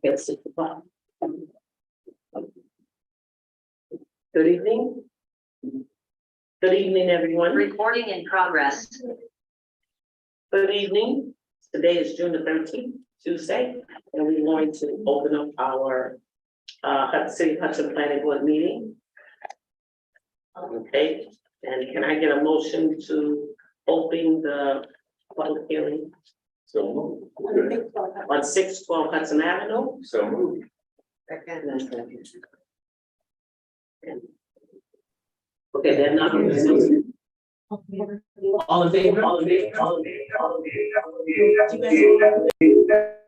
Okay, 6 o'clock. Good evening. Good evening, everyone. Recording in progress. Good evening. Today is June the 13th, Tuesday, and we're going to open up our City Hudson Planning Board meeting. Okay, and can I get a motion to open the public hearing? So moved. On 612 Hudson Avenue. So moved. Okay, they're not. All in favor, all in favor, all in favor, all in favor.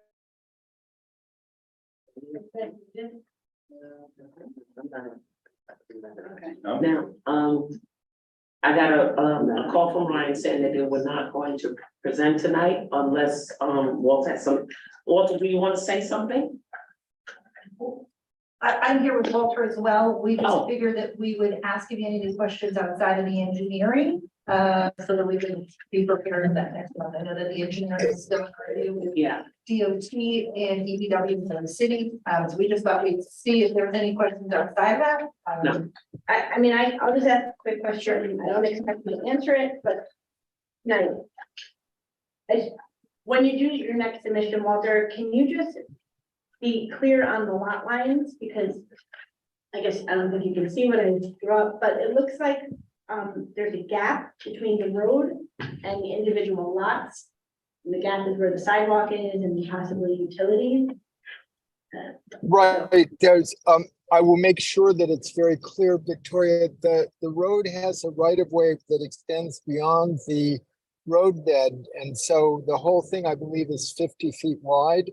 Now, I got a call from Ryan saying that they were not going to present tonight unless, Walter has some. Walter, do you want to say something? I'm here with Walter as well. We Oh. just figured that we would ask if you had any questions outside of the engineering, so that we can be prepared for that next one. I know that the engineering is still with Yeah. DOT and DPW for the city. So we just thought we'd see if there was any questions outside of that. No. I'll just ask a quick question. I don't expect you to answer it, but no. When you do your next submission, Walter, can you just be clear on the lot lines? Because I guess, I don't think you can see what I drew up, but it looks like there's a gap between the road and the individual lots. And the gap is where the sidewalk is and possibly utilities. Right, there's, I will make sure that it's very clear, Victoria, the road has a right of way that extends beyond the roadbed. And so the whole thing, I believe, is 50 feet wide.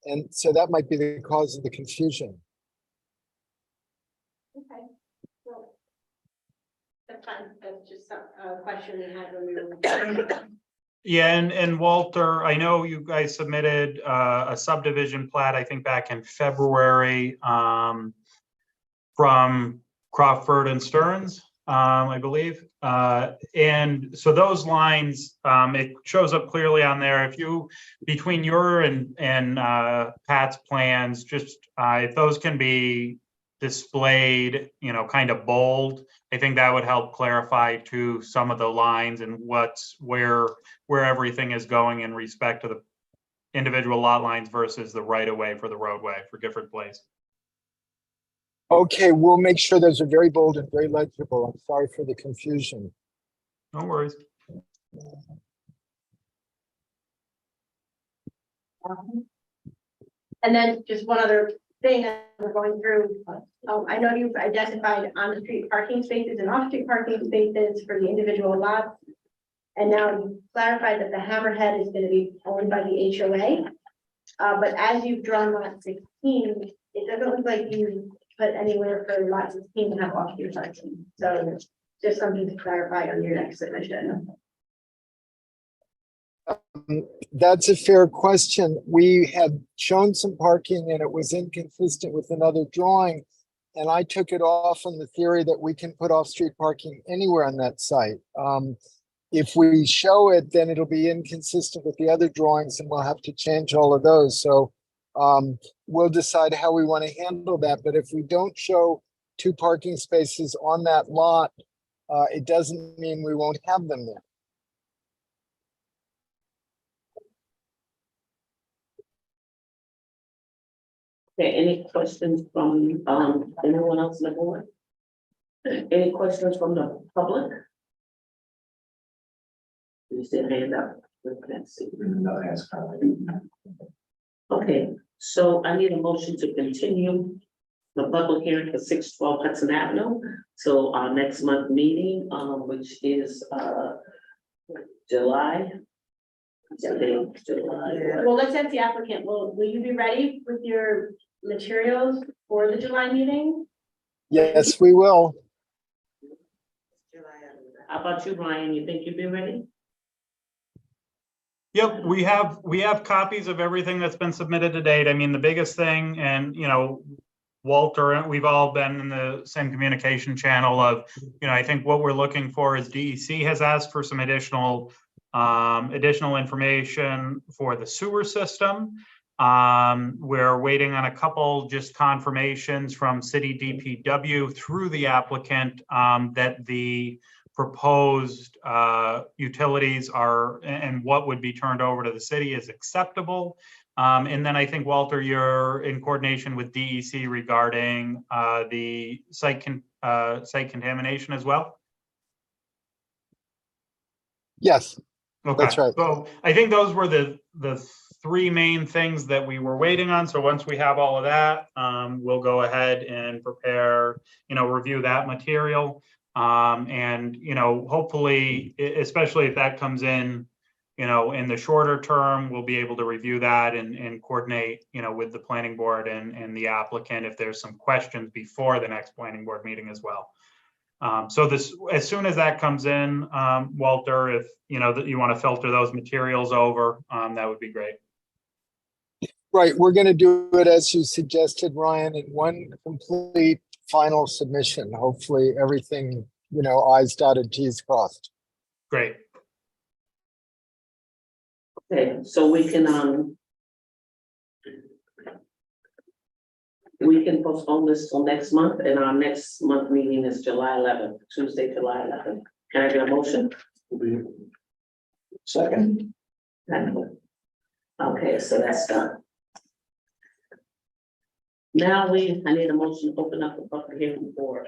And so that might be the cause of the confusion. Okay. Well, that's fine. That's just a question we had when we were. Yeah, and Walter, I know you guys submitted a subdivision plat, I think back in February, from Crawford and Stearns, I believe. And so those lines, it shows up clearly on there. If you, between your and Pat's plans, just if those can be displayed, you know, kind of bold, I think that would help clarify to some of the lines and where everything is going in respect to the individual lot lines versus the right of way for the roadway for different places. Okay, we'll make sure those are very bold and very legible. I'm sorry for the confusion. No worries. And then just one other thing as we're going through, I know you've identified on-street parking spaces and off-street parking spaces for the individual lots. And now you clarified that the Hammerhead is going to be owned by the HOA. But as you've drawn lot 16, it doesn't look like you put anywhere for lot 16 to have off-street parking. So just something to clarify on your next submission. That's a fair question. We had shown some parking and it was inconsistent with another drawing. And I took it off on the theory that we can put off-street parking anywhere on that site. If we show it, then it'll be inconsistent with the other drawings and we'll have to change all of those. So we'll decide how we want to handle that. But if we don't show 2 parking spaces on that lot, it doesn't mean we won't have them there. Okay, any questions from anyone else on the board? Any questions from the public? You see a hand up. We can't see. No hands coming. Okay, so I need a motion to continue the public hearing for 612 Hudson Avenue. So our next month meeting, which is July. July. Well, let's ask the applicant, will you be ready with your materials for the July meeting? Yes, we will. How about you, Ryan? You think you'll be ready? Yep, we have copies of everything that's been submitted to date. I mean, the biggest thing, and you know, Walter, we've all been in the same communication channel of, you know, I think what we're looking for is DEC has asked for some additional information for the sewer system. We're waiting on a couple just confirmations from city DPW through the applicant that the proposed utilities are and what would be turned over to the city is acceptable. And then I think, Walter, you're in coordination with DEC regarding the site contamination as well? Yes, Okay, That's right. so I think those were the three main things that we were waiting on. So once we have all of that, we'll go ahead and prepare, review that material. And, hopefully, especially if that comes in, in the shorter term, we'll be able to review that and coordinate, with the planning board and the applicant if there's some questions before the next planning board meeting as well. So as soon as that comes in, Walter, if that you want to filter those materials over, that would be great. right. We're going to do it as you suggested, Ryan, in one complete final submission. Hopefully everything, I's dotted, T's crossed. Great. Okay, so we can postpone this till next month, and our next month meeting is July 11th, Tuesday, July 11th. Can I get a motion? Second. Okay, so that's done. Now I need a motion to open up the public hearing for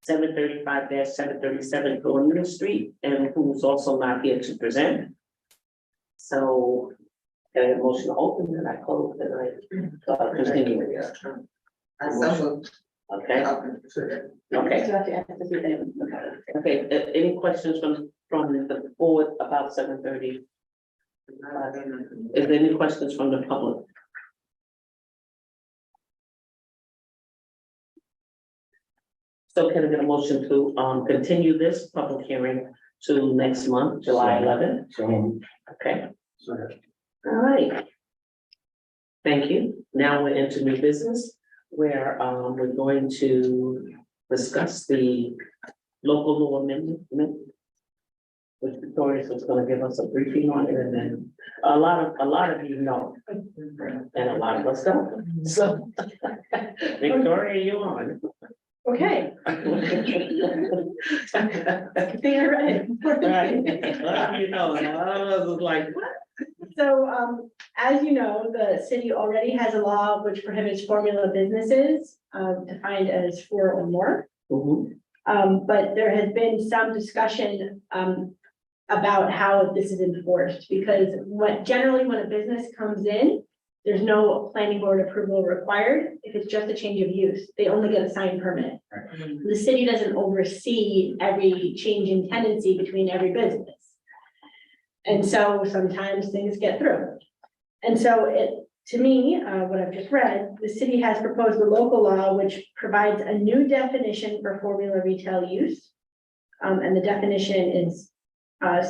735-737 Colonial Street, and who's also not here to present. So, can I get a motion to open, and I close, and I continue. Okay. Okay. Okay, any questions from the board about 730? Is there any questions from the public? So can I get a motion to continue this public hearing to next month, July 11th? So. Okay, Second. all right. Thank you. Now we're into new business, where we're going to discuss the local law amendment, which Victoria is going to give us a briefing on it, and then a lot of you know, and a lot of us don't. So, Victoria, you on? Okay. They're right. Right. Well, you know, and a lot of us was like, what? So, as you know, the city already has a law which prohibits formula businesses, defined as 4 or more. Mhm. But there has been some discussion, about how this is enforced, because generally when a business comes in, there's no planning board approval required. If it's just a change of use, they only get a sign permit. The city doesn't oversee every change in tendency between every business. And so sometimes things get through. And so to me, what I've just read, the city has proposed a local law which provides a new definition for formula retail use. And the definition is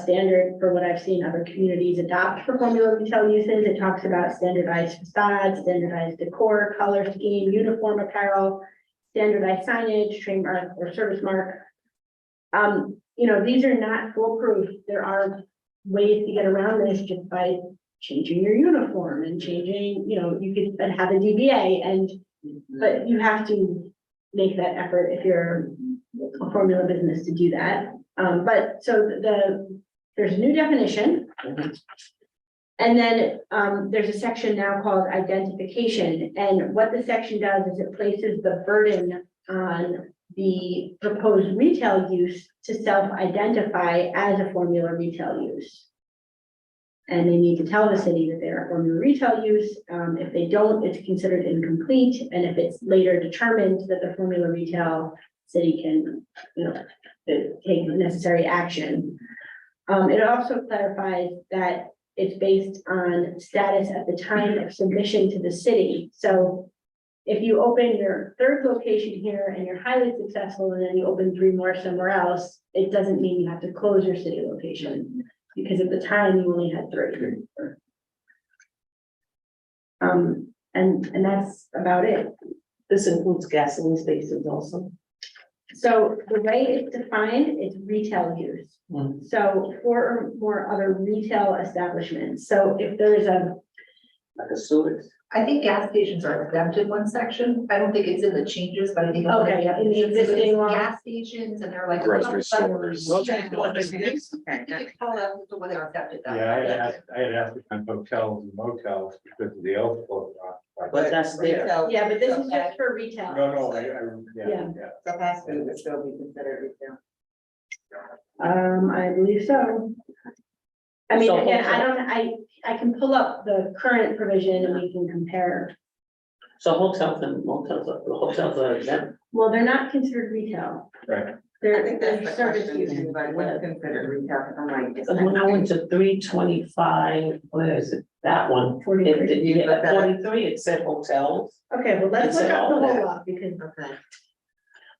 standard for what I've seen other communities adopt for formula retail uses. It talks about standardized facades, standardized decor, color scheme, uniform apparel, standardized signage, trademark or service mark. These are not foolproof. There are ways to get around this just by changing your uniform and changing, you could have a DBA but you have to make that effort if you're a formula business to do that. But so there's a new definition. And then there's a section now called identification. And what the section does is it places the burden on the proposed retail use to self-identify as a formula retail use. And they need to tell the city that they're a formula retail use. If they don't, it's considered incomplete. And if it's later determined that the formula retail, city can, take necessary action. It also clarifies that it's based on status at the time of submission to the city. So if you open your 3rd location here and you're highly successful and then you open 3 more somewhere else, it doesn't mean you have to close your city location, because at the time you only had 3. And that's about it. This includes gasoline stations also. So the way it's defined is retail use. So 4 or more other retail establishments. So if there's the sewers. I think gas stations are exempt in one section. I don't think it's in the changes, but I think. it's Okay, in the existing law. Gas stations and they're like. Grocery stores. Yeah. You could call out the one that are accepted. though. Yeah, I had asked on hotels and motels because of the overflow. But that's there. Yeah, but this is just for retail. No, Yeah. yeah. So fast food would still be considered retail. I believe so. I mean, So again, hotel- I can pull up the current provision and we can compare. So hotels and motels, hotels are exempt. Well, they're not considered retail. Right. I They're think that's the service question, uses. anybody what's considered retail, I'm like. it's When I not- went to 325, where is it? That one. 43. Yeah, 43, it said hotels. Okay, well, let's It's look up the all whole that. law because Okay,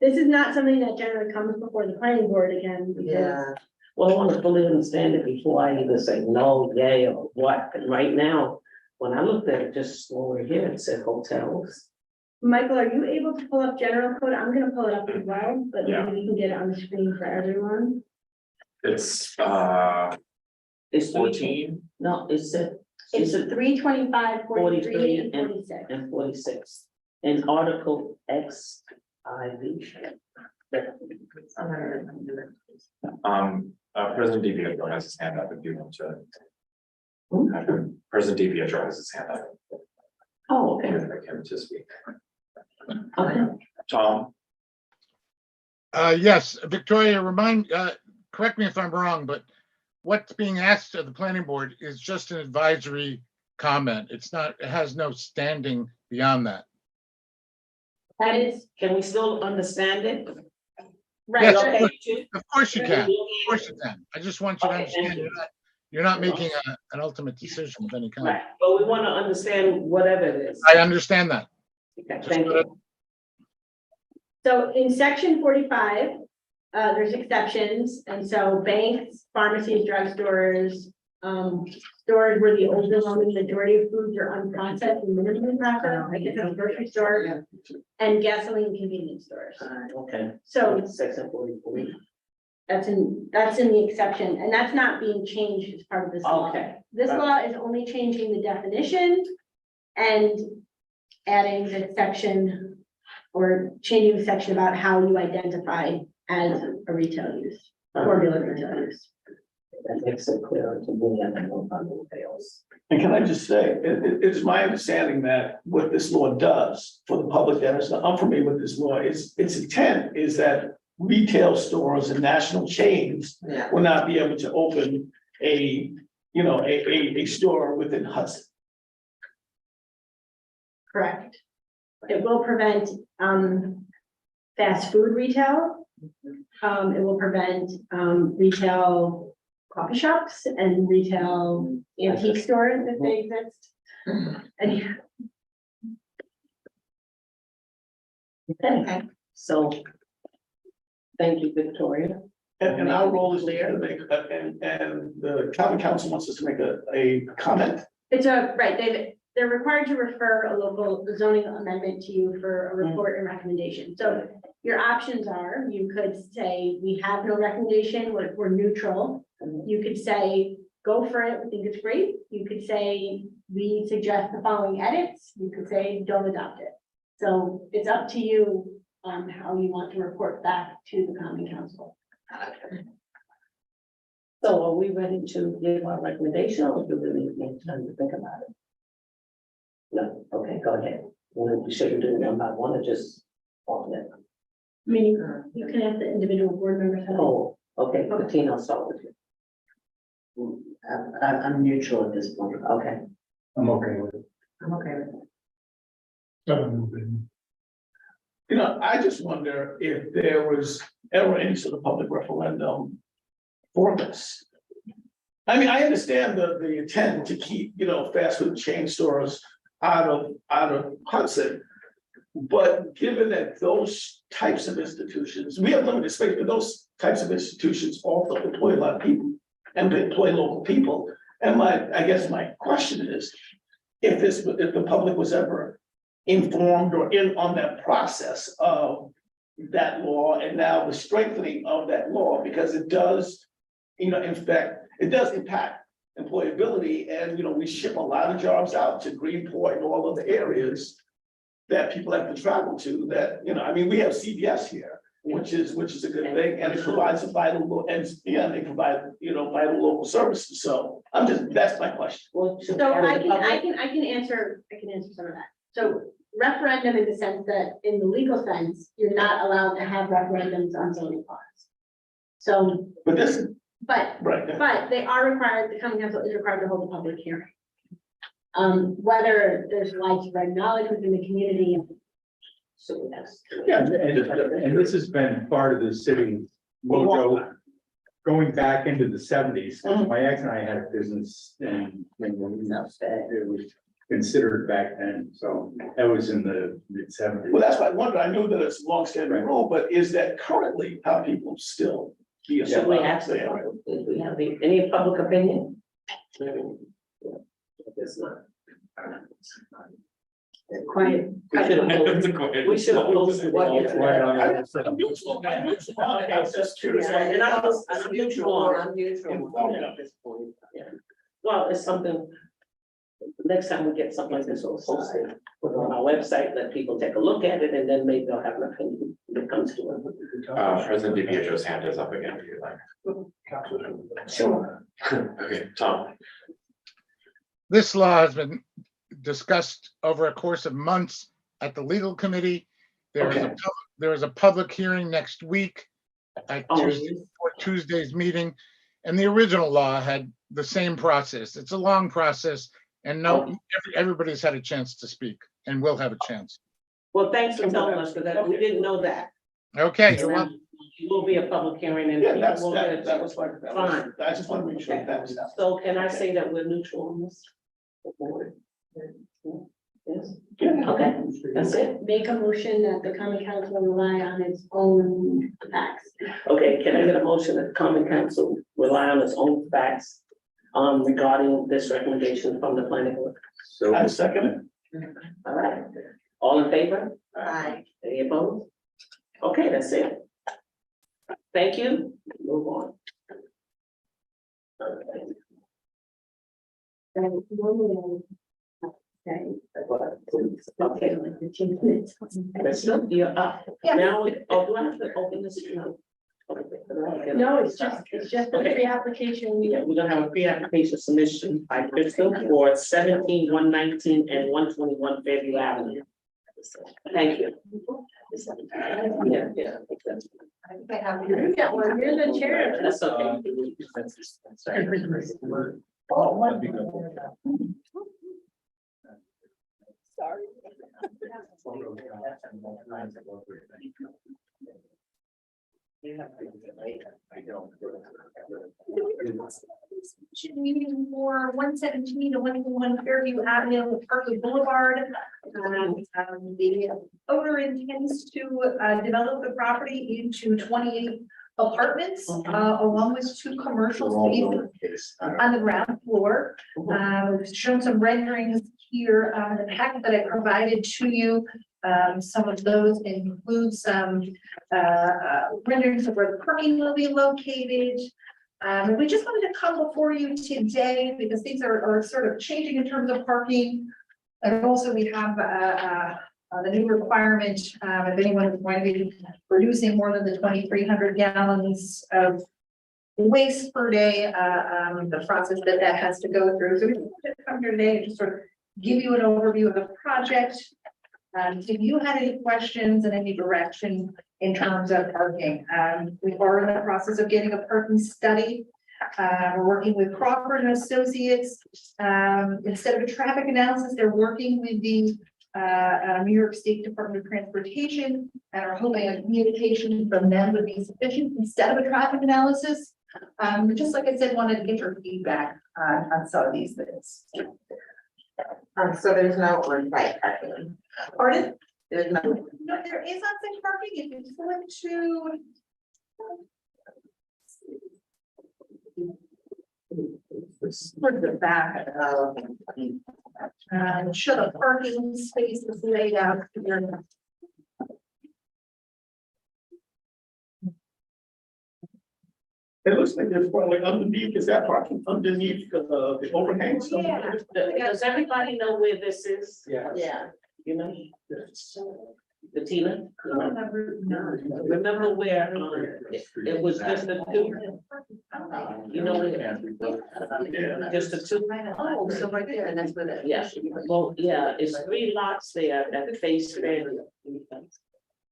this is not something that generally comes before the planning board again. Because yeah, Well, I want to fully understand it before I either say no, yay, or what. And right now, when I looked at it just over here, it said hotels. Michael, are you able to pull up general code? I'm gonna pull it up as well, but Yeah. maybe we can get it on the screen for everyone. It's It's 14. No, it said, It's 325, 43, 43 and and- 46. and 46. In Article X, IV. President DiPietro has his hand up if you want to. Hmm? President DiPietro has his hand up. Oh, okay, Make him to speak. okay. Tom, Yes, Victoria, correct me if I'm wrong, but what's being asked of the planning board is just an advisory comment. It's not, it has no standing beyond that. That is, Can we still understand it? right, Yes, okay. Of course you can, of course you can. I just want you to Okay, thank understand, you. you're not making an ultimate decision of any kind. Right, but we want to understand whatever it is. I understand that. Okay, thank you. So in section 45, there's exceptions, and so banks, pharmacies, drugstores, stores where the overwhelming majority of foods are unprocessed and minimally processed, like a grocery store, and gasoline convenience stores. Okay. So Section 44. that's in the exception, and that's not being changed as part of this law. Okay. This law is only changing the definition and adding the section or changing the section about how you identify as a retail use, formula retail use. That makes it clearer to me. I don't know about anybody else. And can I just say, it's my understanding that what this law does for the public that is unfamiliar with this law is its intent is that retail stores and national chains yeah. will not be able to open a store within Hudson. Correct. It will prevent fast food retail. It will prevent retail coffee shops and retail antique stores if they exist. And Okay, so. Thank you, Victoria. And our role is there to make, and the common council wants us to make a comment. it's they're required to refer a local zoning amendment to you for a report and recommendation. So your options are, you could say, we have no recommendation, we're neutral. You could say, go for it, we think it's great. You could say, we suggest the following edits. You could say, don't adopt it. So it's up to you on how you want to report back to the common council. So are we ready to give our recommendation or do we need time to think about it? No, okay, go ahead. Well, you sure you're doing one by one or just on it? I mean, you can have the individual board members. have it. Oh, okay, Katina, I'll start with you. I'm neutral at this point. Okay. I'm okay with it. I'm okay with it. I just wonder if there was ever any sort of public referendum for this. I mean, I understand the intent to keep, fast food chain stores out of Hudson. But given that those types of institutions, we have limited space, but those types of institutions also employ a lot of people and they employ local people. And I guess my question is, if the public was ever informed or in on that process of that law and now the strengthening of that law, because it does, in fact, it does impact employability, and, you know, we ship a lot of jobs out to Greenport and all other areas that people have to travel to, that, you know, I mean, we have CVS here, which is a good thing, and it provides a vital, and, yeah, they provide, you know, vital local services, so that's my question. Well, So I can answer some of that. So referendum in the sense that, in the legal sense, you're not allowed to have referendums on zoning laws. So, But this, but right, they are required, the common council is required to hold a public hearing. Whether there's widespread knowledge within the community. So that's. yeah, And this has been part of the city mojo going back into the seventies. My ex and I had a business and it was considered back then, so that was in the mid seventies. well, that's why I wondered, I knew that it's a longstanding rule, but is that currently how people still be a. Should we ask, do we have any public opinion? It's not. Quiet. We should have closed. I'm neutral, I was just curious. And I'm neutral, I'm neutral at this point, yeah. Well, it's something, next time we get something like this, we'll post it, put it on our website, let people take a look at it, and then maybe they'll have an opinion when it comes to it. President DiPietro's hand is up again if you'd like. Sure. Okay, Tom. This law has been discussed over a course of months at the legal committee. There is a public hearing next week at Tuesday's meeting. And the original law had the same process. It's a long process, and everybody's had a chance to speak and will have a chance. Well, thanks for telling us, because we didn't know that. Okay, It will be a public hearing and. Yeah, people will that was like, Fine. I just want to make sure that was. So can I say that we're neutral on this? Yes, okay, that's it. Make a motion that the common council rely on its own facts. Okay, can I get a motion that the common council rely on its own facts regarding this recommendation from the planning board? So I second it. All right, all in favor? Aye. Any opposed? Okay, that's it. Thank you, move on. Okay. That's good, you're up. Yeah. Now, do I have to open this? No. No, it's just a pre-application. Yeah, we're gonna have a pre-application submission by Crystal for 17, 119, and 121 Fairview Avenue. Thank you. Yeah, yeah. You got one, you're the chair. That's okay. Sorry. Meeting for 117 to 121 Fairview Avenue, Berkeley Boulevard. The owner intends to develop the property into 28 apartments, along with 2 commercial spaces on the ground floor. We've shown some renderings here on the packet that I provided to you. Some of those include some renderings of where the parking will be located. We just wanted to come before you today because things are sort of changing in terms of parking. And also we have the new requirement, if anyone is going to be producing more than the 2,300 gallons of waste per day, the process that has to go through. So we just wanted to come here today and just sort of give you an overview of the project. If you had any questions and any direction in terms of parking, we are in the process of getting a parking study. We're working with Crawford and Associates. Instead of a traffic analysis, they're working with the New York State Department of Transportation and are hoping a communication from them would be sufficient instead of a traffic analysis. Just like I said, wanted to get your feedback on some of these things. So there's no on-site parking. Pardon? There's no. No, there is on-site parking. If you flip to. Towards the back of. Show the parking spaces laid out here. It looks like there's probably underneath, is that parking underneath the overhang? stuff? Yeah. Does everybody know where this is? Yeah. You know? The Tina? No. Remember where, it was just the two? You know, just the two? Oh, so right there, and that's where that. Yeah, well, yeah, it's 3 lots there that face Fairview.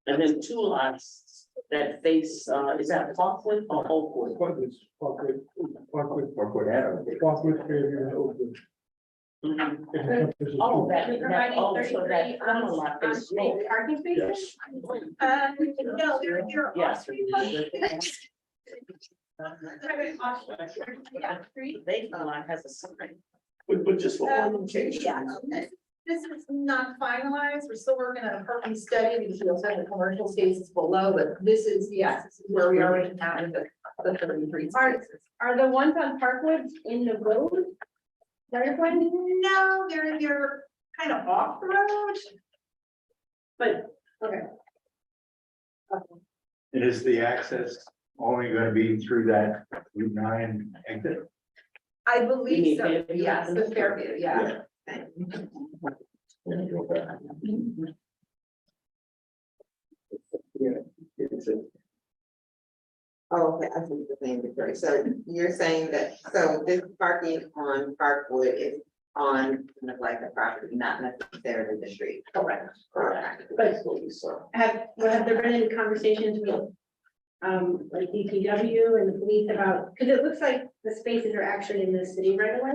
And then 2 lots that face, is that Parkwood or Oakwood? Mhm. Oh, that, so that common lot is small. Parking spaces? No, they're Yes. off-street parking. Yeah, street. They lot has a sign. But just for orientation. Yeah, this is not finalized. We're still working on a parking study because we also have the commercial spaces below, but this is, yes, this is where we are right now in the 33 spaces. Are the ones on Parkwood in the road? Is that your point? No, they're kind of off the road. But, okay. And is the access only gonna be through that Route 9 exit? I You believe mean so, Fairview? yes, the Fairview, yeah. Oh, okay, I see what you're saying, Victoria. So you're saying that, so this parking on Parkwood is on kind of like the property, not necessarily the street. Correct. Correct. Basically, so. Have there been any conversations with, like DPW and the police about, because it looks like the spaces are actually in the city right away?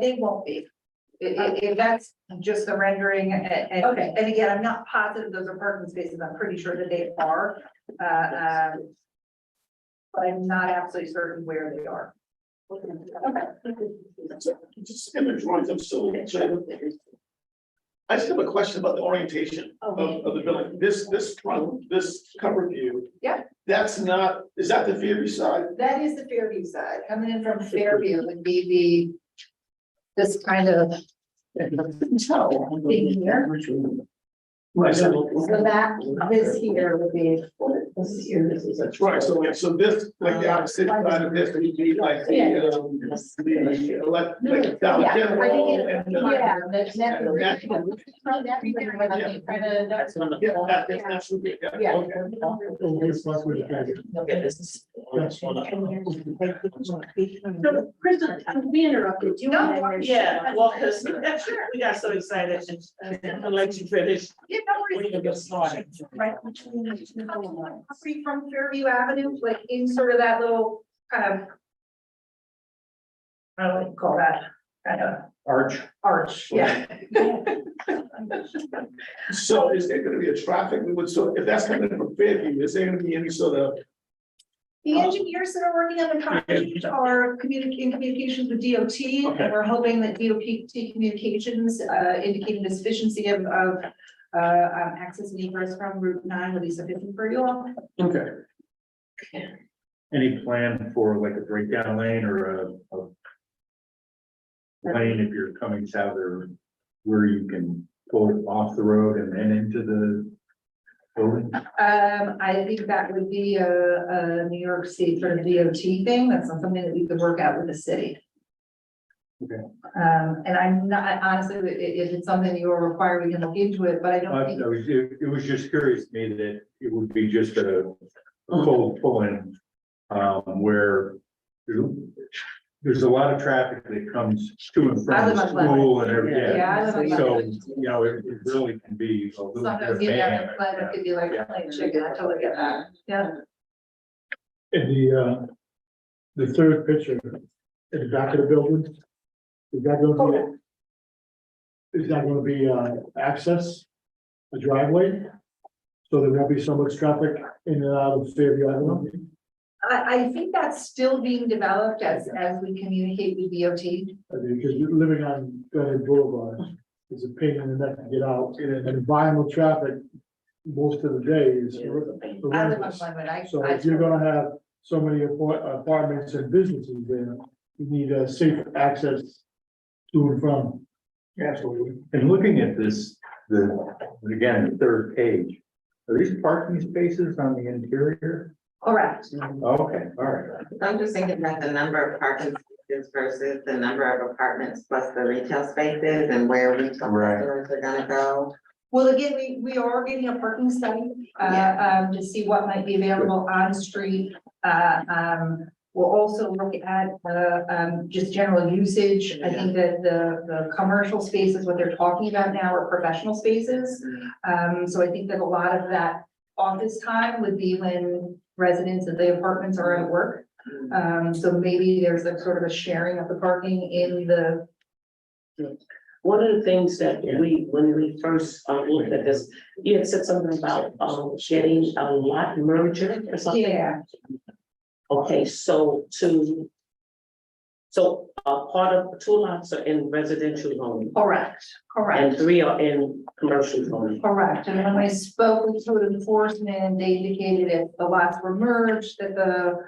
They won't be. If that's just the rendering and, Okay. and again, I'm not positive those are parking spaces. I'm pretty sure that they are. But I'm not absolutely certain where they are. Just in the drawings, I'm still. I just have a question about the orientation of the building. This front, this cover view. Yeah. That's not, is that the Fairview side? That is the Fairview side. Coming in from Fairview would be this kind of thing here. Right, so So that, this here would be, this here, this is. that's right, so this, like the opposite side of this would be like the like Dollar Yeah, I General think it- and. yeah, that's. Yeah, that's what we got. Yeah. Okay. Okay, this is. So, Kristen, we interrupted you. No, Yeah, well, because we got so excited and I'll let you finish. Yeah, no We worries. can get started. Right between the two property from Fairview Avenue, like in sort of that little kind of. I don't know what you call that, kind of arch, yeah. So is there gonna be a traffic, so if that's coming from Fairview, is there gonna be any sort of? The engineers that are working on the project are in communications with DOT, Okay. and we're hoping that DOT communications, indicating the sufficiency of access and egress from Route 9 will be sufficient for you all. Okay. Any plan for like a breakdown lane or a lane if you're coming south or where you can pull off the road and then into the building? I think that would be a New York State sort of DOT thing. That's not something that we could work out with the city. Okay. And I'm not, honestly, if it's something that you're required, we can look into it, but I don't think. It was just curious to me that it would be just a pull in, where there's a lot of traffic that comes to and I from live the on Glenwood. school and everything. Yeah, I live on So, Glenwood. you know, it really can be a little bit Sometimes of getting out mayhem. of Glenwood could be like playing chicken. I totally get that. Yeah. In the third picture, at the back of the building, is that gonna be, access, a driveway? So there won't be so much traffic in and out of Fairview Avenue? I think that's still being developed as we communicate with DOT. I mean, because you're living on Glenwood Boulevard, it's a pain in the neck to get out, and volume of traffic most of the day is horrendous. I live on Glenwood. So if you're gonna have so many apartments and businesses there, you need a safe access to and from. Absolutely. And looking at this, again, the third page, are these parking spaces on the interior? Correct. Okay, all right. I'm just thinking about the number of parking spaces versus the number of apartments plus the retail spaces and where retail Right. stores are gonna go. Well, again, we are getting a parking study, to see what might be available on street. We'll also look at, just general usage. I think that the commercial spaces, what they're talking about now are professional spaces. So I think that a lot of that office time would be when residents of the apartments are at work. So maybe there's a sort of a sharing of the parking in the. One of the things that when we first looked at this, you had said something about getting a lot merger or something. Yeah. Okay, so part of 2 lots are in residential zone Correct, correct. and 3 are in commercial zone. Correct, and when I spoke with code enforcement, they indicated if the lots were merged, that the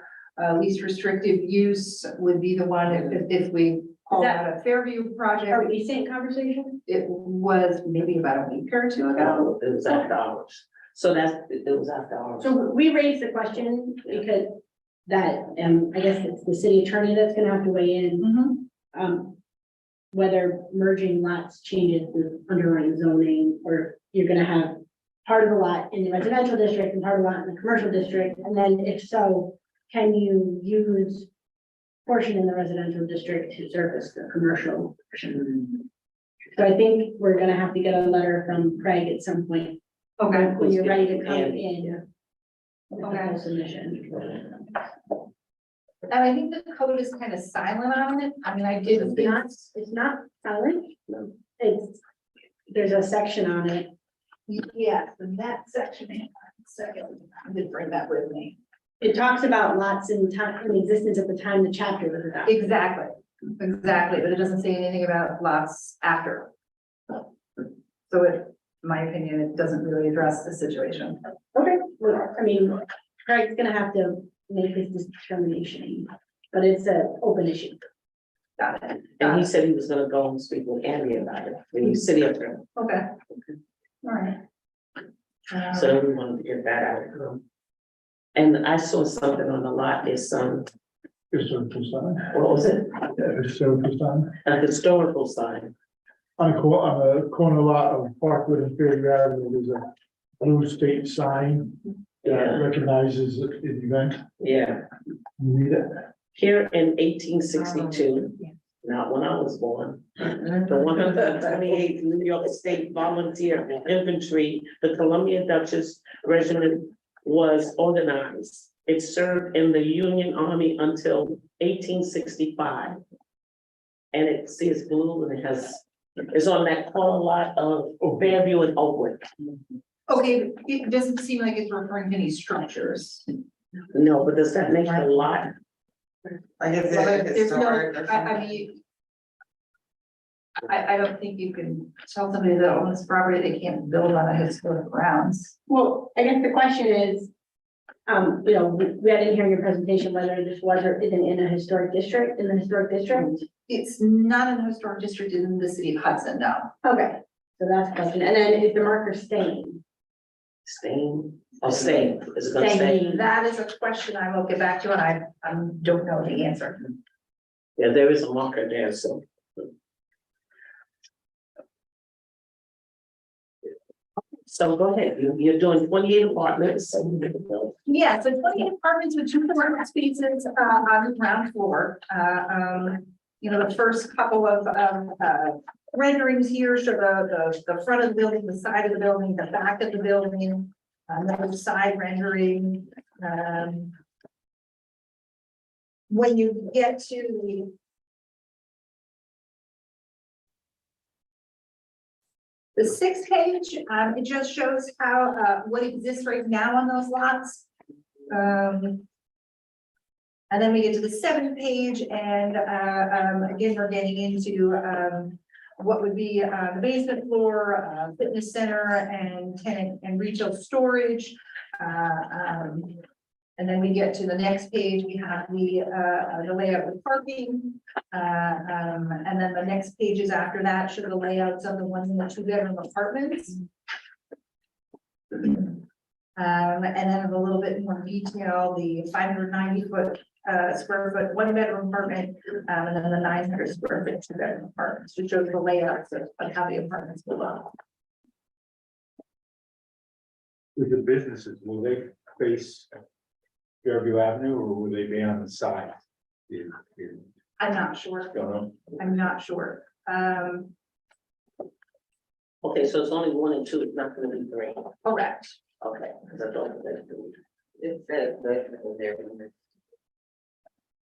least restrictive use would be the one if we call that a Fairview project. Are we recent conversation? It was maybe about a week or 2 ago. It was after hours. So it was after hours. So we raised the question because that, I guess it's the city attorney that's gonna have to weigh in, whether merging lots changes the underlying zoning, or you're gonna have part of the lot in the residential district and part of the lot in the commercial district, and then if so, can you use portion in the residential district to service the commercial portion? So I think we're gonna have to get a letter from Craig at some point, Okay. when you're ready to come in. With the Okay. whole submission. And I think the code is kind of silent on it. I mean, I did think. It's not silent. No. There's a section on it. Yeah, in that section, hang on a second, I did bring that with me. It talks about lots in time, in existence at the time the chapter was adopted. Exactly, exactly, but it doesn't say anything about lots after. So it, in my opinion, it doesn't really address the situation. Okay, well, I mean, Craig's gonna have to make his determination, but it's an open issue. Got it. And he said he was gonna go and speak with Andy about it, the city attorney. Okay. All right. So we wanted to get that out. And I saw something on the lot, there's some, Historical sign. what was it? Historical sign. A historical sign. On the corner lot of Parkwood and Fairview Avenue, there's a blue state sign that Yeah, recognizes the event. yeah. You read it? Here in 1862, not when I was born, the 128th New York State Volunteer Infantry, the Columbia Duchess Regiment was organized. It served in the Union Army until 1865. And it's blue and it's on that corner lot of Fairview and Oakwood. Okay, it doesn't seem like it's referring to any structures. No, but does that make a lot? Like is Well, it there's no, historic or I something? mean. I don't think you can tell somebody that owns property they can't build on a historic grounds. Well, I guess the question is, you know, we had in here in your presentation whether this was or isn't in a historic district, in the historic district. It's not in a historic district in the city of Hudson, no. Okay, so that's the question. And then is the marker staying? Staying, or staying, is it gonna stay? Staying. That is a question I will get back to, and I don't know the answer. Yeah, there is a marker there, so. So go ahead, you're doing 28 apartments. Yeah, so 28 apartments with 2 commercial spaces on the ground floor. You know, the first couple of renderings here show the front of the building, the side of the building, the back of the building, another side rendering. When you get to the 6th page, it just shows how what exists right now on those lots. And then we get to the 7th page, and again, we're getting into what would be the basement floor, fitness center, and tenant and retail storage. And then we get to the next page, we have the layout with parking. And then the next pages after that show the layouts of the ones in the 2-bedroom apartments. And then a little bit more detail, the 590 square foot, 1 bedroom apartment, and then the 900 square foot 2 bedroom apartments, to show the layouts of how the apartments will look. With the businesses, will they face Fairview Avenue or will they be on the side? I'm not sure. Don't know. I'm not sure. Okay, so it's only 1 and 2, it's not gonna be 3. Correct. Okay, because I thought that. It says that there.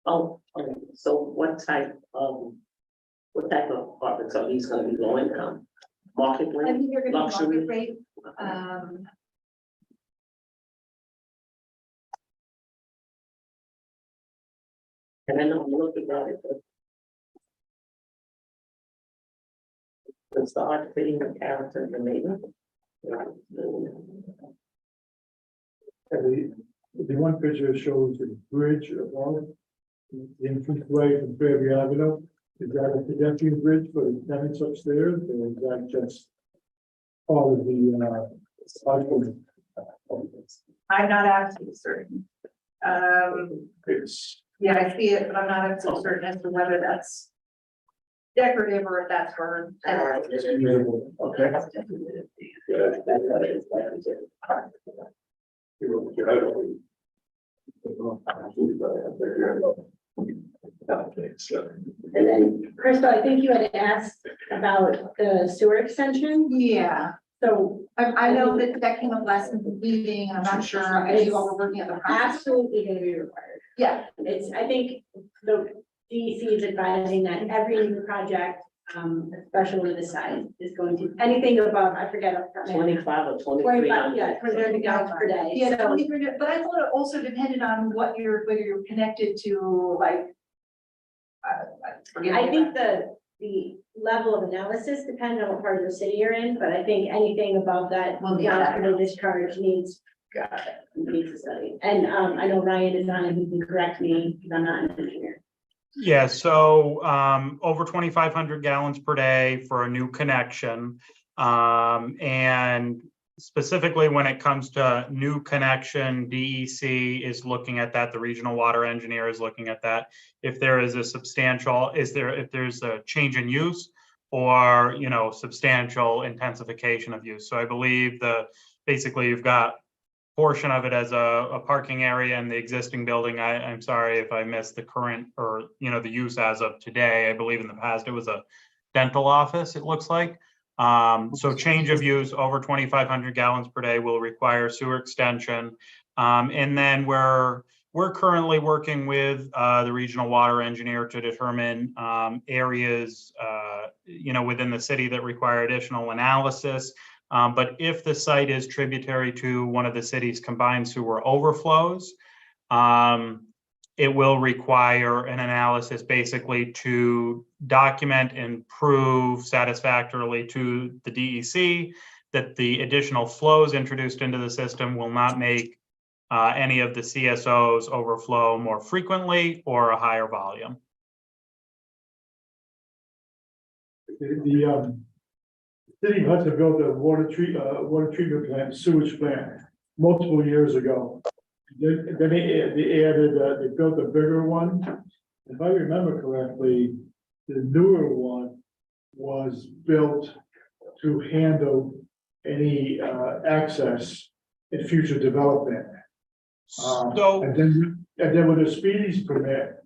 Oh, okay, so what type of apartments are these gonna be low income? Market I rate? think you're gonna be Luxury. market rate. And then I'm looking at it. It's the art fitting the character and the neighborhood. The one picture shows the bridge above the entrance way from Fairview Avenue. Is that a pedestrian bridge for the tenants upstairs, or is that just all of the, cycle? I'm not absolutely certain. It's, Yeah, I see it, but I'm not absolutely certain as to whether that's decorative or if that's for. Okay. And then, Crystal, I think you had asked about the sewer extension, Yeah, so. I know that came up last meeting, and I'm not sure, I you all were working at the process. Absolutely gonna be required. Yeah, It's, I think the DEC is advising that every new project, especially the size, is going to, anything above, I forget. off the top of my head. 25 or 23. 25, yeah, 23 gallons per day. yeah, So 23, but I thought it also depended on what whether you're connected to, like. I think the level of analysis depends on what part of the city you're in, but I think anything above that Will be gallons per better. day discharge needs a study. And, I know Ryan is on it, he can correct me, because I'm not an engineer. Yeah, so over 2,500 gallons per day for a new connection. And specifically when it comes to new connection, DEC is looking at that. The regional water engineer is looking at that. If there is a substantial, if there's a change in use or, substantial intensification of use. So I believe basically you've got portion of it as a parking area in the existing building. I'm sorry if I missed the current or, the use as of today. I believe in the past it was a dental office, it looks like. So change of use over 2,500 gallons per day will require sewer extension. And then we're currently working with the regional water engineer to determine areas, within the city that require additional analysis. But if the site is tributary to one of the city's combined sewer overflows, it will require an analysis basically to document and prove satisfactorily to the DEC that the additional flows introduced into the system will not make any of the CSOs overflow more frequently or a higher volume. The city of Hudson built a water treatment plant, sewage plant, multiple years ago. Then they added, they built a bigger one. If I remember correctly, the newer one was built to handle any access in future development. So And then with the Speedies permit,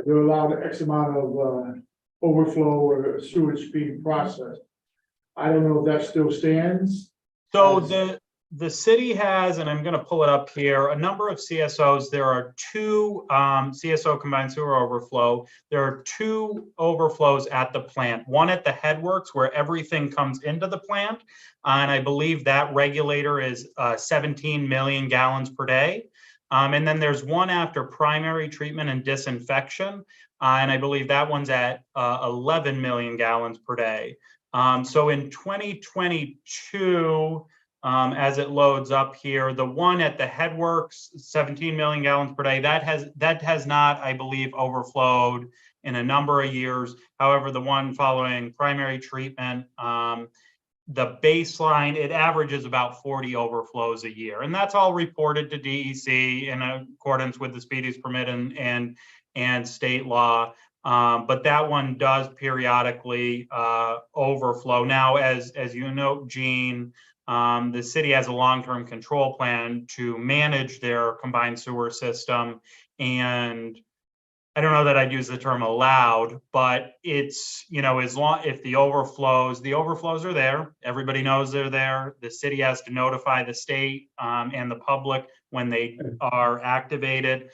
they're allowed X amount of overflow or sewage being processed. I don't know if that still stands. So the city has, and I'm going to pull it up here, a number of CSOs. There are two CSO combined sewer overflow. There are two overflows at the plant, one at the headworks where everything comes into the plant. And I believe that regulator is 17 million gallons per day. And then there's one after primary treatment and disinfection. And I believe that one's at 11 million gallons per day. So in 2022, as it loads up here, the one at the headworks, 17 million gallons per day, that has not, I believe, overflowed in a number of years. However, the one following primary treatment, the baseline, it averages about 40 overflows a year. And that's all reported to DEC in accordance with the speedies permit and state law. But that one does periodically overflow. Now, as you know, Gene, the city has a long-term control plan to manage their combined sewer system. And I don't know that I'd use the term allowed, but it's, you know, as long, if the overflows are there, everybody knows they're there. The city has to notify the state and the public when they are activated.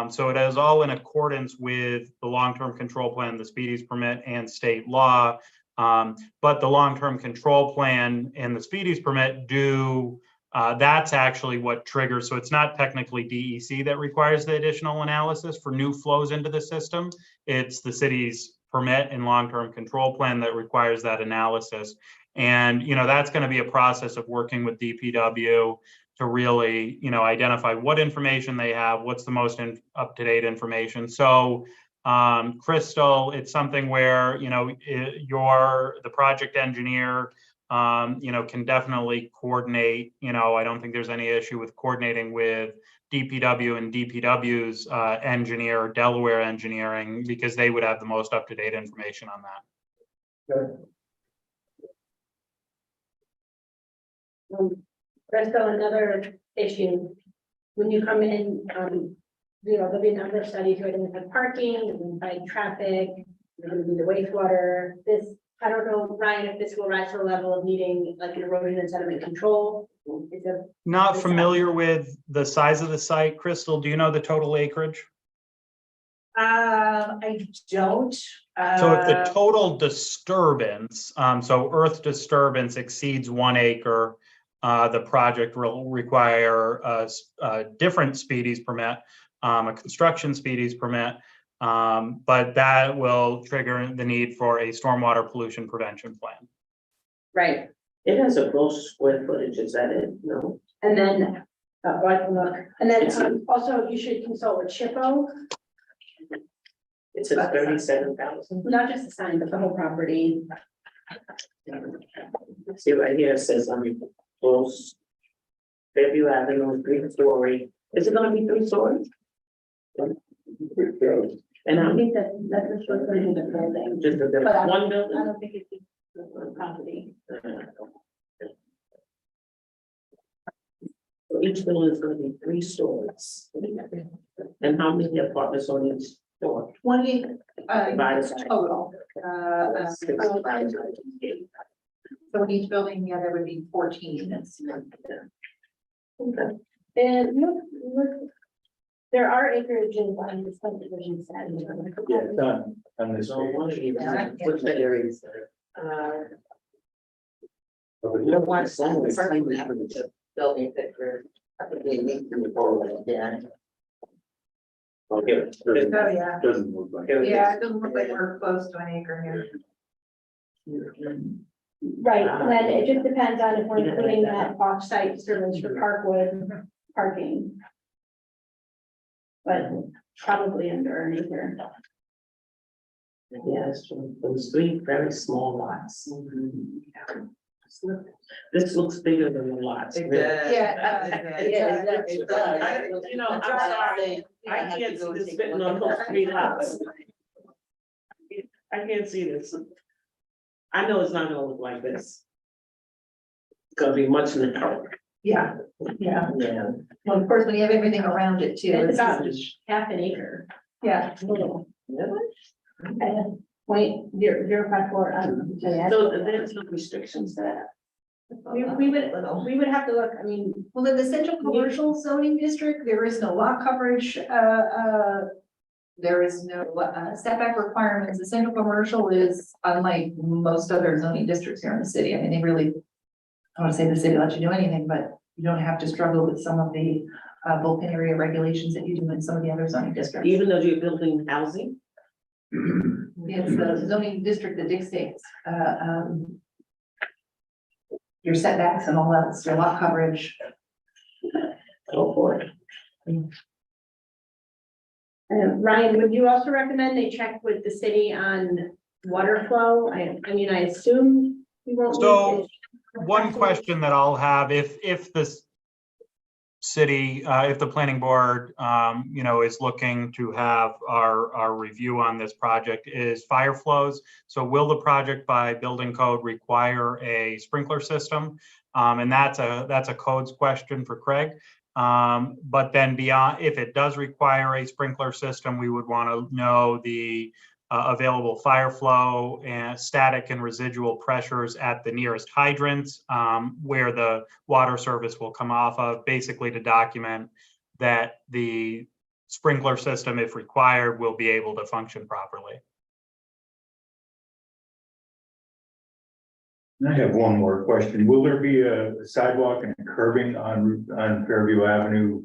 So it is all in accordance with the long-term control plan, the speedies permit and state law. But the long-term control plan and the speedies permit do, that's actually what triggers. So it's not technically DEC that requires the additional analysis for new flows into the system. It's the city's permit and long-term control plan that requires that analysis. And, you know, that's going to be a process of working with DPW to really, you know, identify what information they have, what's the most up-to-date information. So, Crystal, it's something where, you know, the project engineer, you know, can definitely coordinate. You know, I don't think there's any issue with coordinating with DPW and DPW's engineer, Delaware Engineering, because they would have the most up-to-date information on that. Crystal, another issue, when you come in, you know, there'll be a number of studies where identify parking, identify traffic, there's gonna be the wastewater. This, I don't know, Ryan, if this will rise to the level of needing like an erosion and sediment control. It's a, Not familiar with the size of the site. Crystal, do you know the total acreage? I don't. So if the total disturbance, so earth disturbance exceeds 1 acre, the project will require a different speedies permit, a construction speedies permit, but that will trigger the need for a stormwater pollution prevention plan. right, It has a gross square footage, is that it? No? and then, and then also you should consult with SHPO, It says 37,000. not just the sign, but the whole property. See right here, it says, close. Fairview Avenue, 3-story. Is it gonna be 3 stories? And I I'm think that's the short version of the building, just but I one I building. don't think it's the property. So each building is gonna be 3 stories. And how many apartments on each floor? 20, Divided by- total. So in each building, yeah, there would be 14 units. Okay. And look, there are acreages on the subdivision side. Yeah, done on this. So one of these, Yeah. which areas? The one side is the building that we're, I think they need to forward, yeah. Okay. Oh, yeah. Doesn't look like. Yeah, it doesn't look like we're close to an acre here. Right, and then it just depends on if we're including that off-site disturbance for Parkwood parking. But probably under an acre. Yeah, it's true. Those 3 very small lots. This looks bigger than the lots. It really. does. It does. You know, I'm sorry, I can't see this fitting on those 3 lots. I can't see this. I know it's not gonna look like this. It's gonna be much narrower. Yeah, yeah. Yeah. Well, of course, when you have everything around it too. It's about it's- half an acre. Yeah. Little. Okay, 0.054. So there's no restrictions to that. We would have to look, I mean, Well, in the central commercial zoning district, there is no lot coverage, there is no setback requirements. The central commercial is unlike most other zoning districts here in the city. I mean, they really, I want to say the city lets you do anything, but you don't have to struggle with some of the Vulcan area regulations that you do in some of the other zoning districts. Even though you're building housing? It's the zoning district that dictates your setbacks and all that, your lot coverage. Go for it. Ryan, would you also recommend they check with the city on water flow? I mean, I assume you won't. So one question that I'll have, if this city, if the planning board, you know, is looking to have our review on this project is fire flows. So will the project by building code require a sprinkler system? And that's a codes question for Craig. But then beyond, if it does require a sprinkler system, we would want to know the available fire flow and static and residual pressures at the nearest hydrants, where the water service will come off of, basically to document that the sprinkler system, if required, will be able to function properly. I have one more question. Will there be a sidewalk and curbing on Fairview Avenue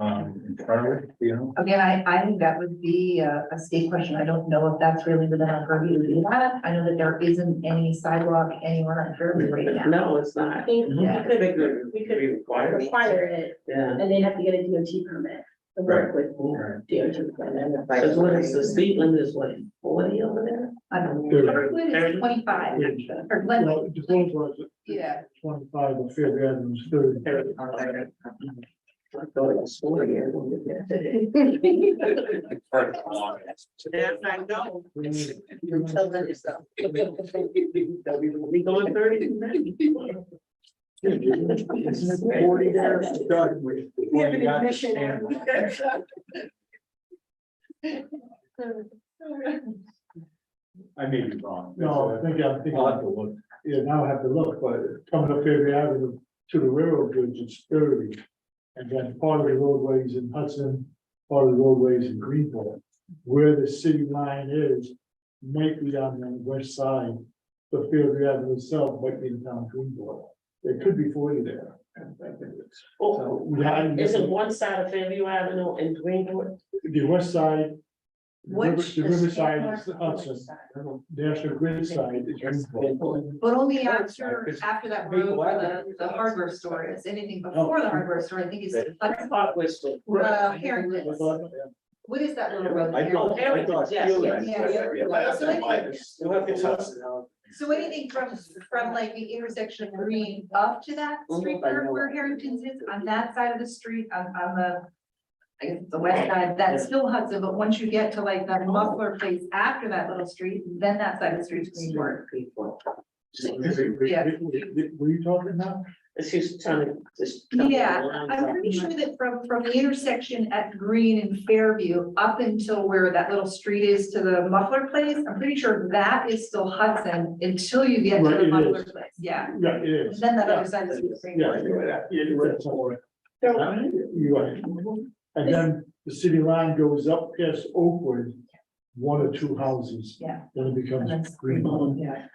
in front of it, you know? Again, I think that would be a state question. I don't know if that's really within our purview to do that. I know that there isn't any sidewalk anywhere on Fairview right now. No, it's not. I think Yeah. we could require it, Yeah. and they'd have to get a DOT permit to work with Right. DOT. permit. Because what is the speed limit is what, 40 over there? I don't know. There- Kirkwood is 25, or Glen, Well, the phone was yeah. 25, and Fairview Avenue was 30. I thought it was 40. I don't get that. Yes, I know. You're telling yourself. We going 30 tonight? 40 there to start with, before you got to stand. I may be wrong. No, I think I'm thinking, I'll have to look. yeah, now I have to look, but coming up Fairview Avenue to the railroad bridge, it's 30. And then part of the roadways in Hudson, part of the roadways in Greenport. Where the city line is, might be on the west side. The Fairview Avenue itself might be in town Greenport. There could be 40 there. Oh, isn't one side of Fairview Avenue in Greenwood? The west side. Which The is- riverside is the Hudson, National Grid side is Greenport. But only after that road, where the hardware store is. Anything before the hardware store, I think is, Hardware store. Harrington's. What is that little road? I thought, Yes, Steelhead. So anything from like the intersection of Green up to that street where Harrington's is, on that side of the street, on the, I guess it's the west side, that's still Hudson, but once you get to like the muffler place after that little street, then that side of the street's Greenport. Yeah. Were you talking about? It's just trying to. Yeah, I'm pretty sure that from the intersection at Green and Fairview up until where that little street is to the muffler place, I'm pretty sure that is still Hudson until you get to Right, the it muffler is. place, yeah. Yeah, it And is. then that other side is Yeah, Greenport. you're right. Yeah, you're right. Somewhere. You're right. And then the city line goes up past Oakwood, one or two houses. Yeah. Then it becomes And that's green. Yeah.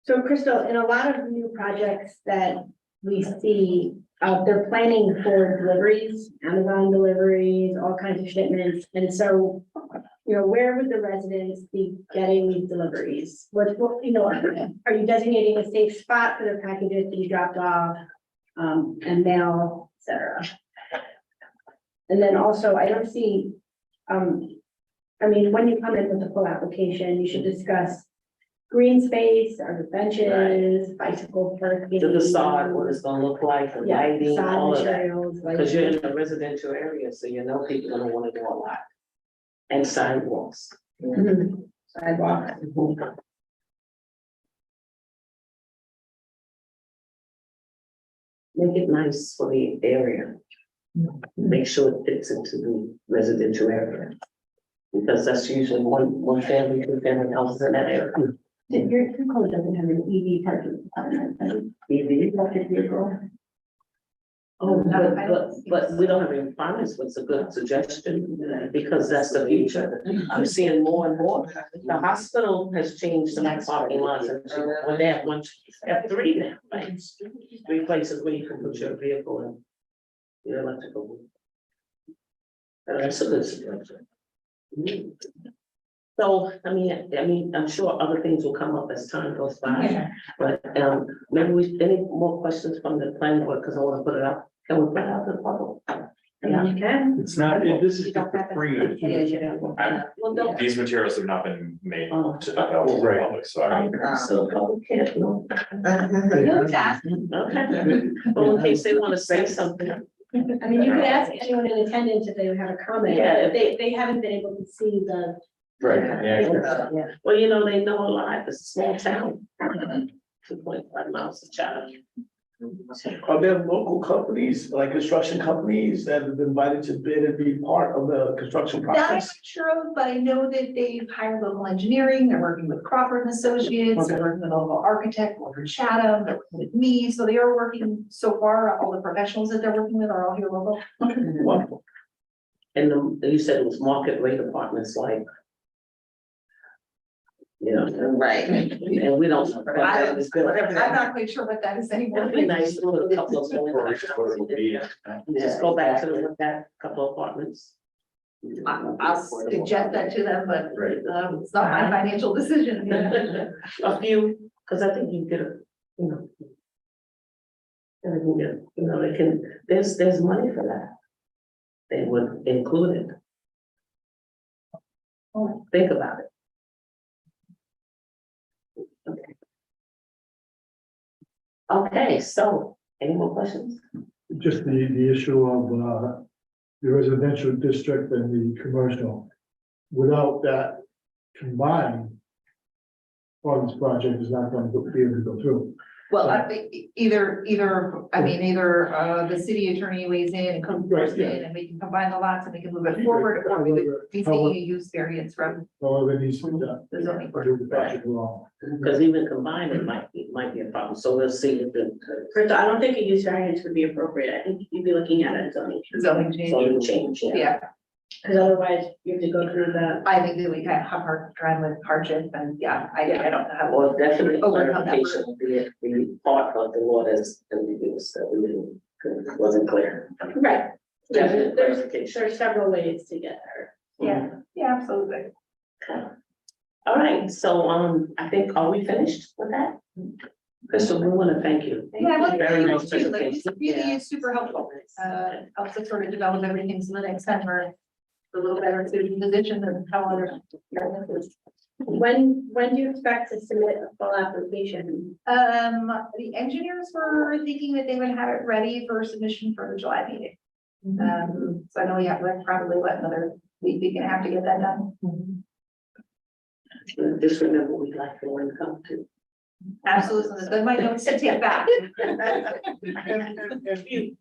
So Crystal, in a lot of new projects that we see, they're planning for deliveries, Amazon deliveries, all kinds of shipments. And so, you know, where would the residents be getting these deliveries? What, you know, are you designating a safe spot for the packages to be dropped off? And mail, et cetera? And then also, I don't see, I mean, when you come in with the full application, you should discuss green space, or the benches, bicycle parking. The facade, what it's gonna look like, the Yeah, lighting, facade all of that. materials, Because you're lighting. in a residential area, so you know people are gonna wanna do a lot. And sidewalks. Mhm. Sidewalks. Make it nice for the area. Make sure it fits into the residential area. Because that's usually one family, two family houses in that area. Your code doesn't have an EV parking requirement, does it? EV. Electric vehicle. Oh, but we don't have any requirements, what's a good suggestion, because that's the future. I'm seeing more and more. The hospital has changed some parking lots, and when they have have three now, right? 3 places where you can put your vehicle in. Your electrical. That's a good suggestion. So, I mean, I'm sure other things will come up as time goes by, but, maybe any more questions from the planning board, because I want to put it up. Can we put it out to the public? Yeah. You can. It's not, this is just a free. Well, don't. These materials have not been made Oh. to available to the Right. public, so I don't. So public can't know. You'll ask. Okay, well, in case they wanna say something. I mean, you could ask anyone in attendance if they would have a comment. Yeah. They haven't been able to see the. Right, yeah. Well, you know, they know a lot, it's a small town. 2.5 miles to Chatham. Are there local companies, like construction companies that have been invited to bid and be part of the construction That I'm not process? sure of, but I know that they've hired local engineering, they're working with Crawford and Associates, they're working with a local architect, Walter Chatham, they're working with me, so they are working so far, all the professionals that they're working with are all here local. Wonderful. And you said it was market rate apartments like. You know, Right. and we don't. I'm not quite sure what that is anymore. It'd be nice to put a couple of. Yeah. Just go back to that couple of apartments. I'll suggest that to them, but Right. it's not my financial decision. A few, because I think you get a, you know. And you get, you know, they can, there's money for that. They would include it. Think about it. Okay. Okay, so, any more questions? Just the issue of, the residential district and the commercial. Without that combined, part of this project is not going to be able to go through. Well, I think either, the city attorney weighs in and comes first in, and we can combine the lots and we can move it forward, or we could be taking a use variance from However, it needs to be done. the zoning board. Do the project along. Because even combined, it might be a problem, so we'll see if the. First, I don't think a use variance would be appropriate. I think you'd be looking at it zoning. Zoning Zoning change, change, yeah. yeah, Because otherwise you have to go through the. I think that we kind of have hard time with hardship, and yeah, I don't know how. Or definitely Overcome that clarification of the part of the law that's ambiguous that we didn't, wasn't clear. Right. Yeah, Definite there's, clarification. there's several ways to get there. Yeah, absolutely. Okay. All right, so, I think, are we finished with that? Crystal, we want to thank you. Yeah, well, Very nice thank you. Like, presentation. it's really Yeah. is super helpful, helps us sort of develop everything, so the next time we're a little better suited in position and how other. When do you expect to submit a full application? The engineers were thinking that they would have it ready for submission for the July meeting. So I know we have like probably another week and a half to get that done. Just remember, we'd like your income too. Absolutely, so my notes to take back. And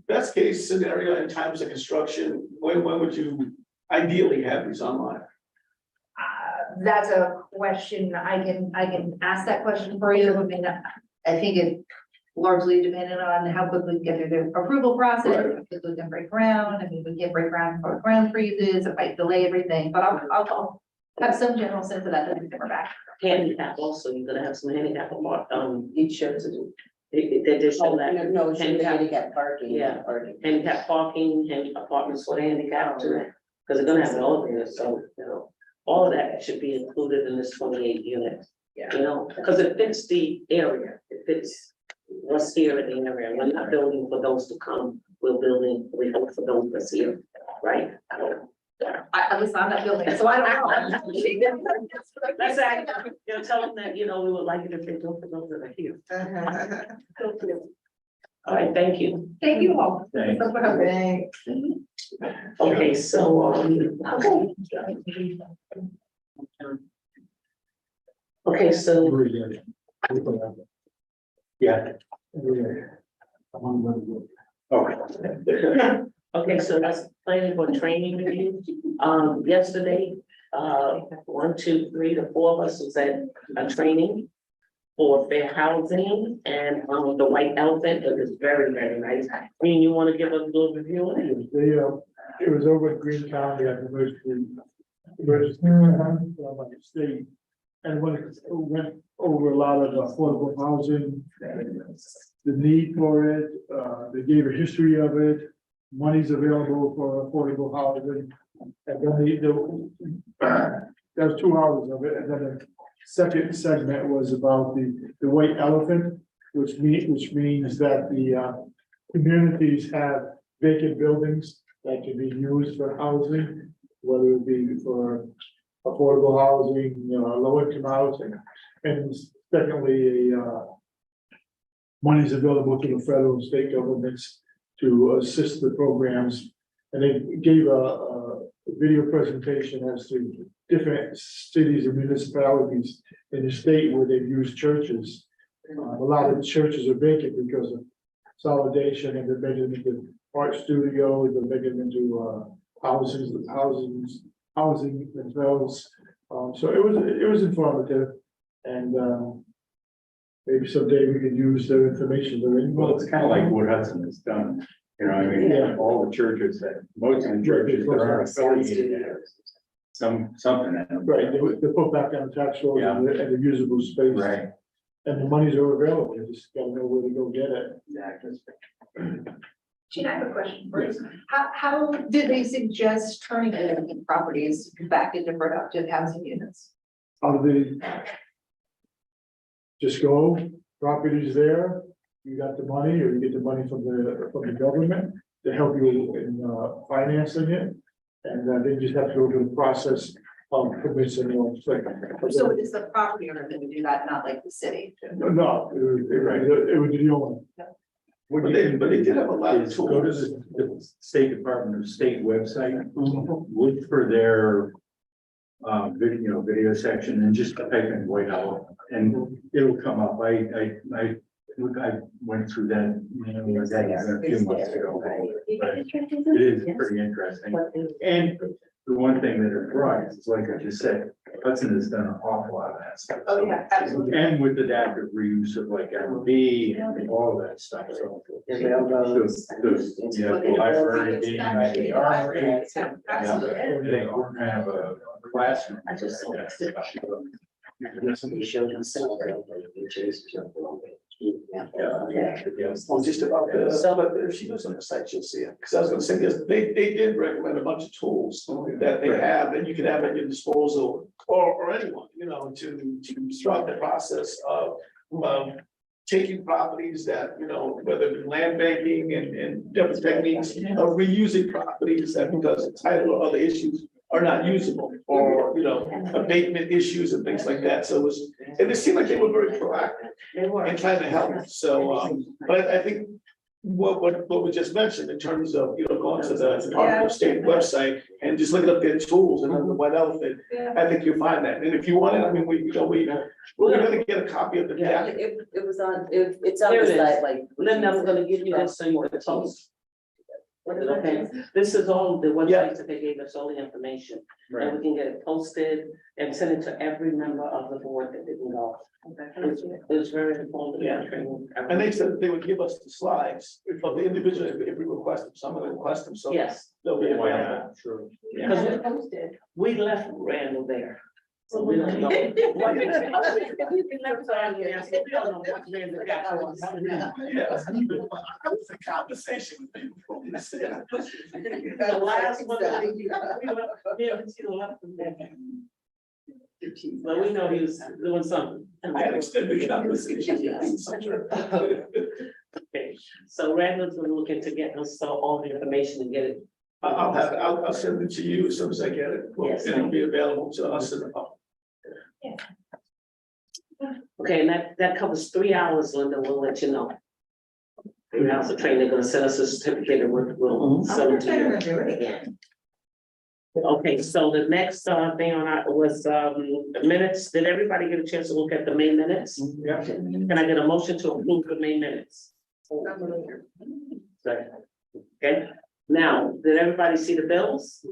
best case scenario in times of construction, when would you ideally have these online? That's a question, I can ask that question for you, I mean, I think it largely dependent on how quickly we get through the approval process, how quickly we can break ground, I mean, we can't break ground for ground freezes, it might delay everything, but I'll have some general sense of that, when we come back. Handicap also, you're gonna have some handicap apart, each show to do. They just show that. No, it's Handicap. handicap parking. Yeah. Parking. Handicap parking, apartments for handicap too, because they're gonna have an elevator, so, you know, all of that should be included in this 28 units. Yeah. You know, because it fits the area, it fits what's here in the area, we're not building for those to come, we're building, we hope for those that's here, right? At least I'm not building, it, so I don't know. That's actually, you know, tell them that, you know, we would like it if they go for those that are here. All right, thank you. Thank you all. Thanks. So for helping. Okay, so, okay. Okay, so, Yeah. Okay. okay, so that's planning for training review. Yesterday, 1, 2, 3 to 4 of us was at a training for fair housing and, the White Elephant. It was very, very nice. I mean, you want to give us a little review on it? It was over at Green County at the emergency state. And when it went over a lot of affordable housing, the need for it, they gave a history of it, money's available for affordable housing. And then that was 2 hours of it, and then the second segment was about the white elephant, which means that the communities have vacant buildings that can be used for housing, whether it be for affordable housing, low income housing. And secondly, monies available to the federal and state governments to assist the programs. And they gave a video presentation as to different cities and municipalities in the state where they've used churches. A lot of the churches are vacant because of consolidation, and they're making them into art studios, they're making them into housing themselves. So it was informative, and maybe someday we could use their information. Well, it's kind of like what Hudson has done, you know, I mean, Yeah. all the churches that, most of the churches that are affiliated have something in them. Right, they put back on the tax rolls and the usable space. Right, And the monies are available, you just gotta know where to go get it. exactly. Gina, I have a question for you. How did they suggest turning the properties back into productive housing units? How do they? Just go, property's there, you got the money, or you get the money from the government to help you in financing it. And then you just have to go through the process of permits and all. So it is the property owner that would do that, not like the city? No, it would be the owner. What But they did have a lot of is go to the State Department of State website, look for their video section and just type in White Owl and it'll come up. I went through that, a few months ago. But it is pretty interesting. And the one thing that it brought is, like I just said, Hudson has done an awful lot of that stuff. Oh, yeah, absolutely. And with adaptive reuse of like MB and all of that stuff, so. The library being like the armory. Absolutely. They don't have a classroom. I just saw Somebody showed them some. Well, just about the, but if she goes on the site, you'll see it, because I was gonna say this, they did recommend a bunch of tools that they have, and you can have at your disposal, or anyone, you know, to start the process of taking properties that, you know, whether it's land banking and different techniques of reusing properties that because of title or other issues are not usable, or, you know, abatement issues and things like that. So it was, and it seemed like they were very proactive and trying to help. So, but I think what we just mentioned in terms of, you know, going to the Department of State website and just looking up their tools and the White Elephant, I think you'll find that. And if you want it, I mean, we're gonna get a copy of the. Yeah, It was on, it's on There the it site, is. like. Linda, I'm gonna give you this so you can post. Okay, this is all the websites that they gave us, all the information, and we can get it posted and send it to every member of the board that didn't go. It was very informative. Yeah. training. And they said they would give us the slides of the individual if we request them, some of them request them, so. Yes, They'll be Why available. not? Sure. because we left Randall there. So we don't know. Yeah. That was a conversation with people. The last one, we haven't seen a lot of them. But we know he was doing something. I had extended conversation. Okay, so Randall's gonna look into getting us all the information and get it. I'll send it to you as soon as I get it. Yes. It'll be available to us in the public. Okay, and that covers 3 hours, Linda, we'll let you know. 3 hours of training, they're gonna send us a certificate and we'll send it to you. do it again. Okay, so the next thing on our was minutes. Did everybody get a chance to look at the May minutes? Yeah. Can I get a motion to approve the May minutes? Second. Okay, now, did everybody see the bills?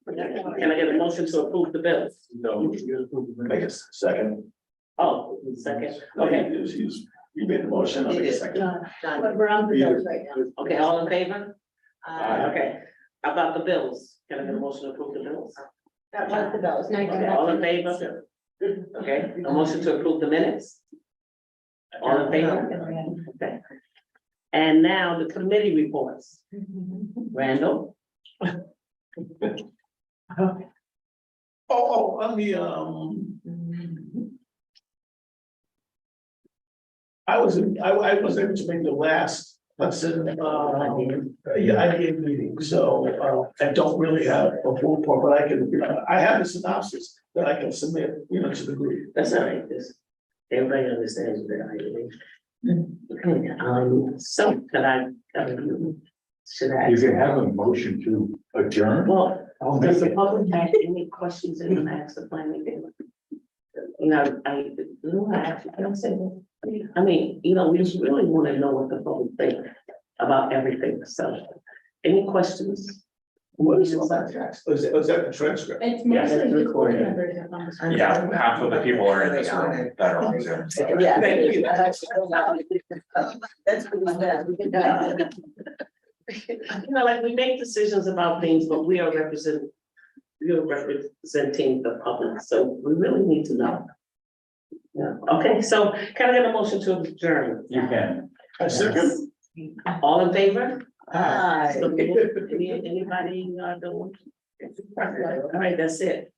Can I get a motion to approve the bills? No. Make a second. Oh, second, okay, You made the motion, I'll make a second. But we're on the bills right now. okay, all in favor? Aye. Okay, how about the bills? Can I get a motion to approve the bills? That was the bills. Now Okay, all in favor? Okay, a motion to approve the minutes? All in favor? Okay. And now the committee reports. Randall? Oh, on the, I was able to make the last Hudson, yeah, I gave meetings, so, I don't really have a full report, but I can, I have a synopsis that I can submit, to the group. That's all right, this, everybody understands that I. Okay, so can I, should I? You can have a motion to adjourn. Well, I'll does the make it. public have any questions in the master planning? I actually can say that. I mean, we just really want to know what the public think about everything, so, any questions? What is all that tax? Was that the transcript? It's Yeah, that's mostly just board recorded. members that on the screen. Yeah, half of the people are in this room that are on Zoom. so. Yeah. Thank you. That's really bad. Like we make decisions about things, but we are representing the public, so we really need to know. Yeah, okay, so can I get a motion to adjourn? You can. A second. All in favor? Aye. So, anybody, don't? All right, that's it.